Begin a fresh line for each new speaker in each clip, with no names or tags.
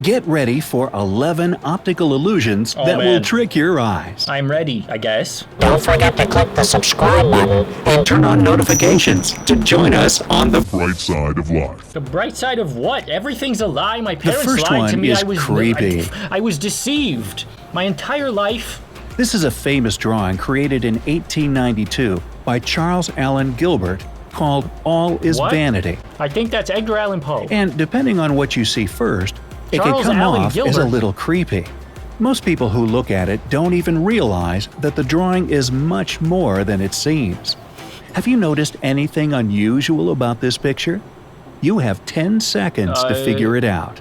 Get ready for 11 optical illusions that will trick your eyes.
I'm ready, I guess.
Don't forget to click the subscribe button
And turn on notifications to join us on the bright side of life.
The bright side of what? Everything's a lie. My parents
first
lied to
one
me.
is creepy.
I was deceived. My entire life.
This is a famous drawing created in 1892 by Charles Allen Gilbert called All is
What?
Vanity.
I think that's Edgar Allan Poe.
And depending on what you see first, it can
Charles
come
Allen
off as a
Gilbert.
little creepy. Most people who look at it don't even realize that the drawing is much more than it seems. Have you noticed anything unusual about this picture? You have 10 seconds to figure it out.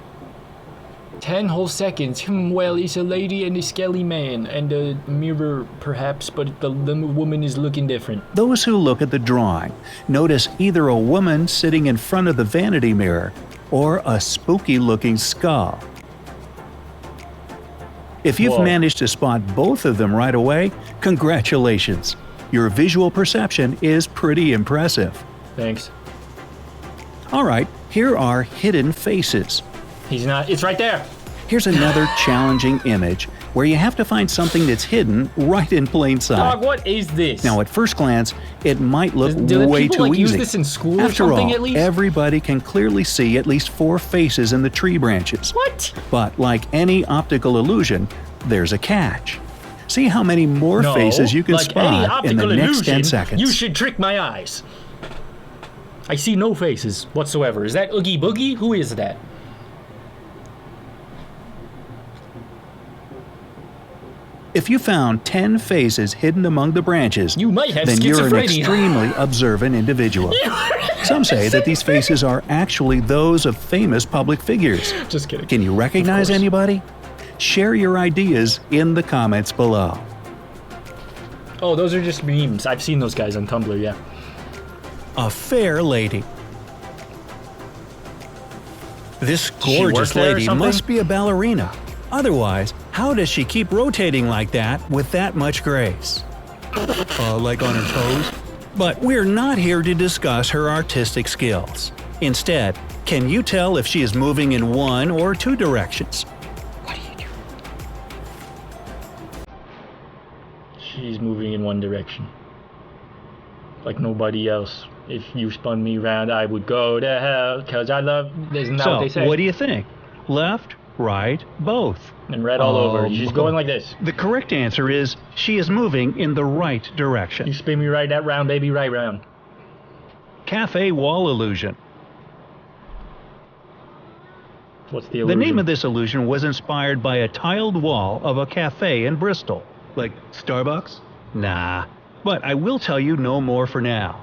10 whole seconds. Well, it's a lady and a skelly man and a mirror, perhaps, but the woman is looking different.
Those who look at the drawing notice either a woman sitting in front of the vanity mirror or a spooky-looking skull. If you've
Whoa.
managed to spot both of them right away, congratulations! Your visual perception is pretty impressive.
Thanks.
Alright, here are hidden faces.
He's not. It's right there.
Here's another challenging image where you have to find something that's hidden right in plain sight.
Dog, what is this?
Now, at first glance, it might look
Do the
way
people,
too
like,
easy.
use this in school or
After
something
all,
at least?
everybody can clearly see at least 4 faces in the tree branches.
What?
But like any optical illusion, there's a catch. See how many more
No,
faces you can
like any
spot in the
optical
next 10
illusion,
seconds.
You should trick my eyes. I see no faces whatsoever. Is that Oogie Boogie? Who is that?
If you found 10 faces hidden among the branches,
You might have
then you're an
schizophrenia.
extremely observant individual. Some say that these faces are actually those of famous public figures.
Just kidding.
Can you recognize
course.
anybody? Share your ideas in the comments below.
Oh, those are just memes. I've seen those guys on Tumblr, yeah.
A fair lady. This
she work
gorgeous
there or
lady
something?
must be a ballerina. Otherwise, how does she keep rotating like that with that much grace? Like on her toes? But we're not here to discuss her artistic skills. Instead, can you tell if she is moving in one or two directions?
What do you do? She's moving in one direction. Like nobody else. If you spun me around, I would go to hell, cause I love... Isn't that what they say?
So, what do you think? Left, right, both?
And red all over. She's going like this.
The correct answer is she is moving in the right
You
direction.
spin me right that round, baby, right round.
Cafe wall illusion.
What's the
The
illusion?
name of this illusion was inspired by a tiled wall of a cafe in Bristol. Like Starbucks? Nah. But I will tell you no more for now.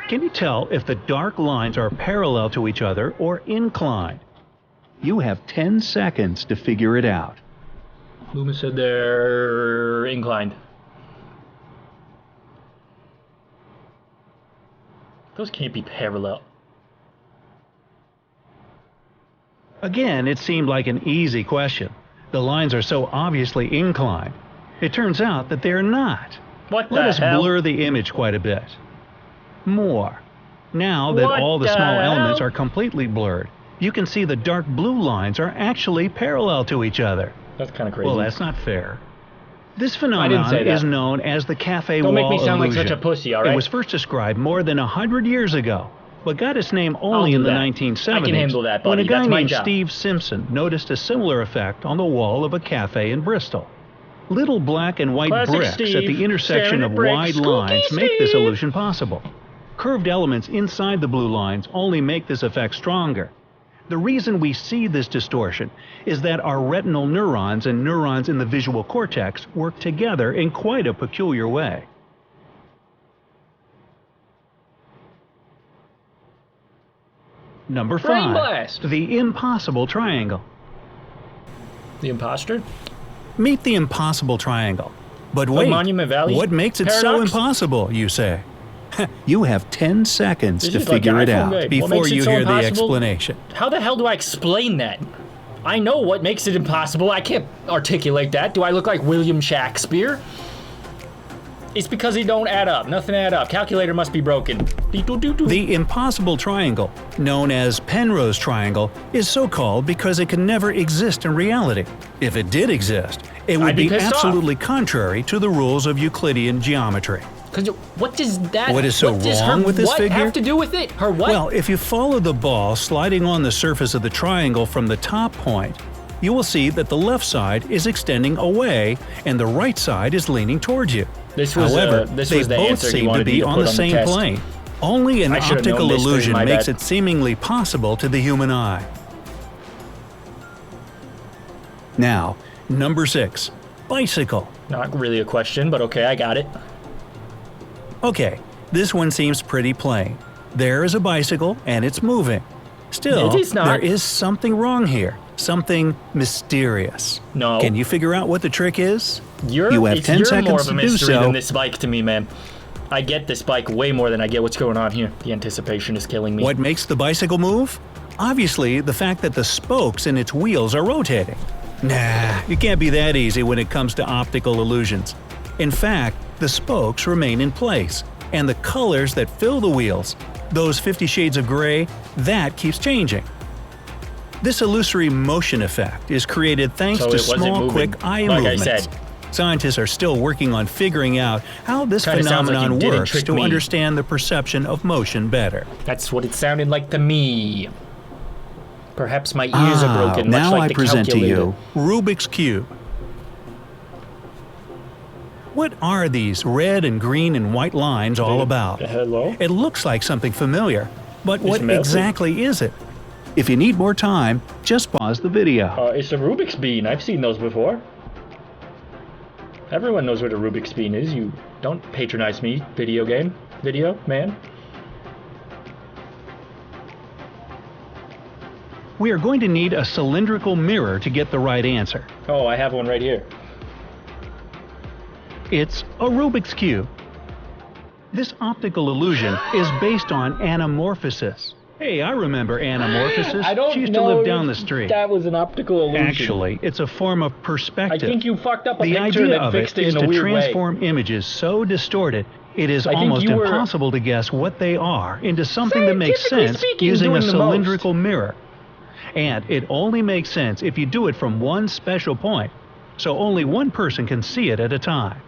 Can you tell if the dark lines are parallel to each other or inclined? You have 10 seconds to figure it out.
Loomis said they're inclined. Those can't be parallel.
Again, it seemed like an easy question. The lines are so obviously inclined. It turns out that they're not.
What
Let
the
us
hell?
blur the image quite a bit. More. Now that
What
all the
the
small
hell?
elements are completely blurred, you can see the dark blue lines are actually parallel to each other.
That's kind of crazy.
Well, that's not fair. This
say
phenomenon
that.
is known as the cafe
Don't
wall
make me sound
illusion.
like such a pussy, all right?
It was first described more than 100 years ago, but got its name only
do
in the
that.
1970s
I can handle that,
when a
buddy.
guy
That's my
named
job.
Steve Simpson noticed a similar effect on the wall of a cafe in Bristol. Little black and white
Classic
bricks
Steve,
at the intersection
staring
of
at bricks.
wide
Cookie
lines make this
Steve.
illusion possible. Curved elements inside the blue lines only make this effect stronger. The reason we see this distortion is that our retinal neurons and neurons in the visual cortex work together in quite a peculiar way. Number
Brain
5.
blast.
The impossible triangle.
The imposter?
Meet the impossible triangle. But wait,
Monument Valley
what makes it so
paradox?
impossible, you say? You have 10 seconds
This
to
is like
figure
the
it
iPhone
out
game. What
before
makes it
you
so
hear the
impossible?
explanation.
How the hell do I explain that? I know what makes it impossible. I can't articulate that. Do I look like William Shakespeare? It's because it don't add up. Nothing add up. Calculator must be broken.
The impossible triangle, known as Penrose triangle, is so called because it can never exist in reality. If it did exist, it would
I'd be
be
pissed
absolutely contrary to the rules of Euclidean geometry.
What does that?
What is so wrong with this figure?
What have to do with it? Her what?
Well, if you follow the ball sliding on the surface of the triangle from the top point, you will see that the left side is extending away and the right side is leaning towards you. However, they both seem to be on the same plane. Only an optical illusion makes it seemingly possible to the human eye. Now, number 6. Bicycle.
Not really a question, but okay, I got it.
Okay, this one seems pretty plain. There is a bicycle and it's moving. Still, there is something wrong here. Something mysterious.
No.
Can you figure out what the trick is?
You
have 10 seconds
more of a
to do
mystery
so.
than this bike to me, man. I get this bike way more than I get what's going on here. The anticipation is killing me.
What makes the bicycle move? Obviously, the fact that the spokes in its wheels are rotating. Nah, it can't be that easy when it comes to optical illusions. In fact, the spokes remain in place, and the colors that fill the wheels, those 50 shades of gray, that keeps changing. This illusory motion effect is created thanks to small, quick eye movements.
I said.
Scientists are still working on figuring out how this
Kinda
phenomenon
like
works to understand the perception of motion better.
That's what it sounded like to me. Perhaps my ears are broken, much
now
like
I
the
present
calculator.
to you Rubiks Cube. What are these red and green and white lines all about?
Hello?
It looks like something familiar, but what exactly is it? If you need more time, just pause the video.
It's a Rubik's Bean. I've seen those before. Everyone knows what a Rubik's Bean is. You don't patronize me, video man.
We are going to need a cylindrical mirror to get the right answer.
Oh, I have one right here.
It's a Rubik's Cube. This optical illusion is based on anamorphosis. Hey, I remember anamorphosis. She used to live down the street.
That was an optical illusion.
Actually, it's a form of perspective.
I think you fucked up a
the
picture
idea
and
of
fixed
it
it
is
in a
to
weird way.
transform images so distorted it is almost impossible to guess what they are into something that makes sense using a cylindrical mirror. And it only makes sense if you do it from one special point, so only one person can see it at a time.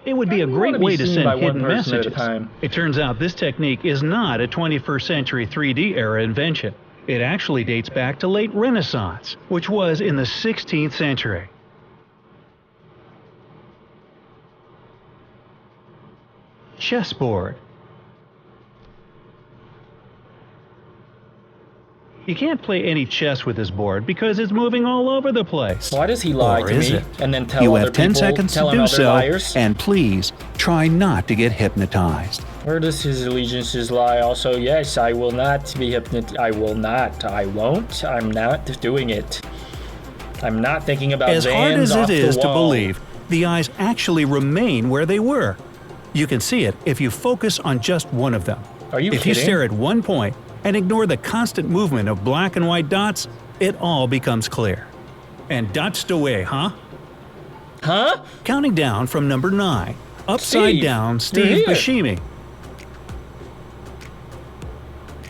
It would be a great way to send hidden messages. It turns out this technique is not a 21st century 3D era invention. It actually dates back to late Renaissance, which was in the 16th century. Chessboard. You can't play any chess with this board because it's moving all over the place.
Why does he lie to me and then tell
you
other
have 10
people,
seconds
tell
to do so,
liars?
and please try not to get hypnotized.
Where does his allegiances lie? Also, yes, I will not be hypnotized. I will not. I won't. I'm not doing it. I'm not thinking about
as hard as it is to
wall.
believe, the eyes actually remain where they were. You can see it if you focus on just one of them.
Are you
If
kidding?
you stare at one point and ignore the constant movement of black and white dots, it all becomes clear. And dots away, huh?
Huh?
Counting down from number 9, upside
Steve,
down
you're
Steve
here.
Buscemi.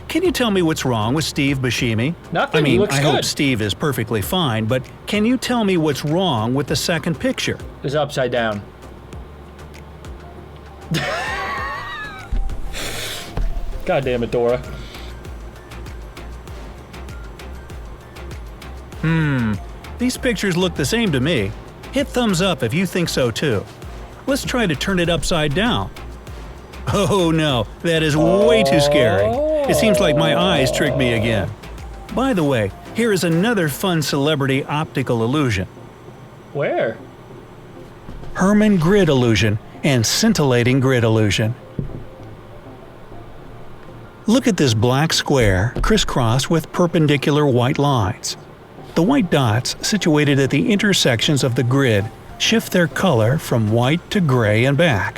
Can you tell me what's wrong with Steve Buscemi?
Nothing,
I mean,
he looks
I
good.
hope Steve is perfectly fine, but can you tell me what's wrong with the second picture?
It's upside down. God damn it, Dora.
These pictures look the same to me. Hit thumbs up if you think so too. Let's try to turn it upside down. Oh no, that is way too scary. It seems like my eyes tricked me again. By the way, here is another fun celebrity optical illusion.
Where?
Herman grid illusion and scintillating grid illusion. Look at this black square crisscrossed with perpendicular white lines. The white dots situated at the intersections of the grid shift their color from white to gray and back.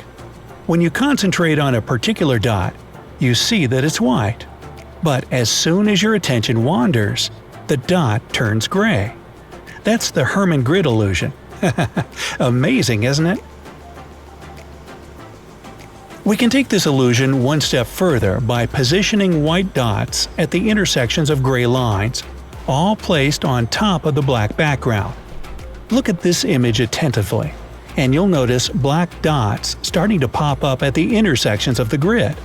When you concentrate on a particular dot, you see that it's white. But as soon as your attention wanders, the dot turns gray. That's the Herman grid illusion. Amazing, isn't it? We can take this illusion one step further by positioning white dots at the intersections of gray lines, all placed on top of the black background. Look at this image attentively, and you'll notice black dots starting to pop up at the intersections of the grid.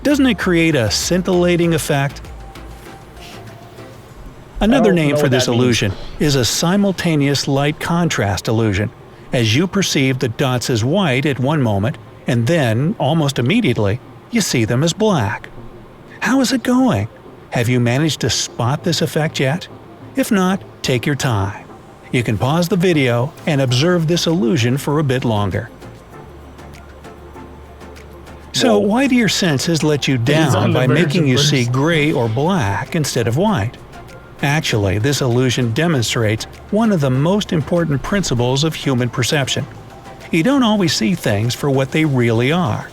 Doesn't it create a scintillating effect? Another name for this illusion is a simultaneous light contrast illusion, as you perceive the dots as white at one moment, and then, almost immediately, you see them as black. How is it going? Have you managed to spot this effect yet? If not, take your time. You can pause the video and observe this illusion for a bit longer. So why do your senses let you down by making you see gray or black instead of white? Actually, this illusion demonstrates one of the most important principles of human perception. You don't always see things for what they really are.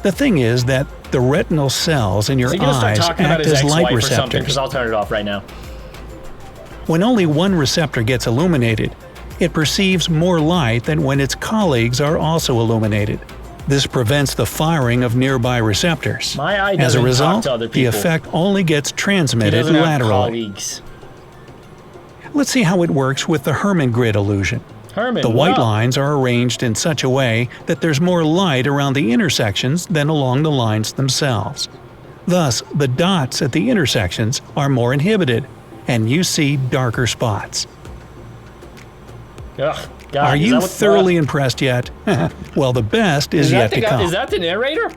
The thing is that the retinal cells in your eyes act as light receptors.
Because I'll turn it off right now.
When only one receptor gets illuminated, it perceives more light than when its colleagues are also illuminated. This prevents the firing of nearby receptors.
My eye
As a
doesn't
result,
talk to other
the
people.
effect only gets
He
transmitted
doesn't have
laterally.
colleagues.
Let's see how it works with the Herman grid illusion.
Herman,
The white
wow.
lines are arranged in such a way that there's more light around the intersections than along the lines themselves. Thus, the dots at the intersections are more inhibited, and you see darker spots.
Ugh, God,
Are
is
you
that what-
thoroughly impressed yet? Well, the best is
Is
yet
that
to
the guy-
come.
Is that the narrator?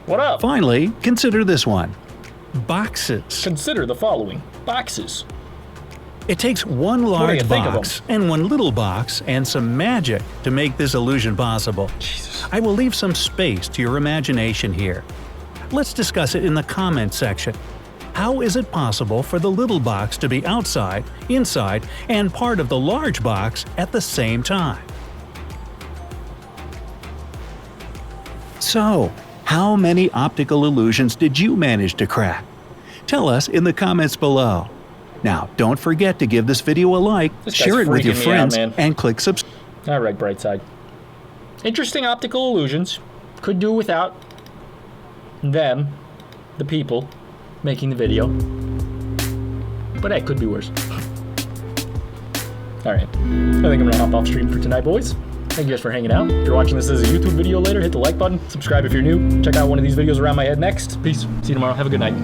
What up?
Finally, consider this one. Boxes.
Consider the following. Boxes.
It takes one
do you
large
think of
box and one little box and some magic to make this illusion possible.
Jesus.
I will leave some space to your imagination here. Let's discuss it in the comment section. How is it possible for the little box to be outside, inside, and part of the large box at the same time? So, how many optical illusions did you manage to crack? Tell us in the comments below. Now, don't forget to give this video a like,
This guy's
share it with your
freaking me out,
friends,
man.
and click subscribe.
All right, brightside. Interesting optical illusions. Could do without them, the people, making the video. But hey, could be worse. All right. I think I'm gonna hop off stream for tonight, boys. Thank you guys for hanging out. If you're watching this as a YouTube video later, hit the like button. Subscribe if you're new. Check out one of these videos around my head next. Peace. See you tomorrow. Have a good night.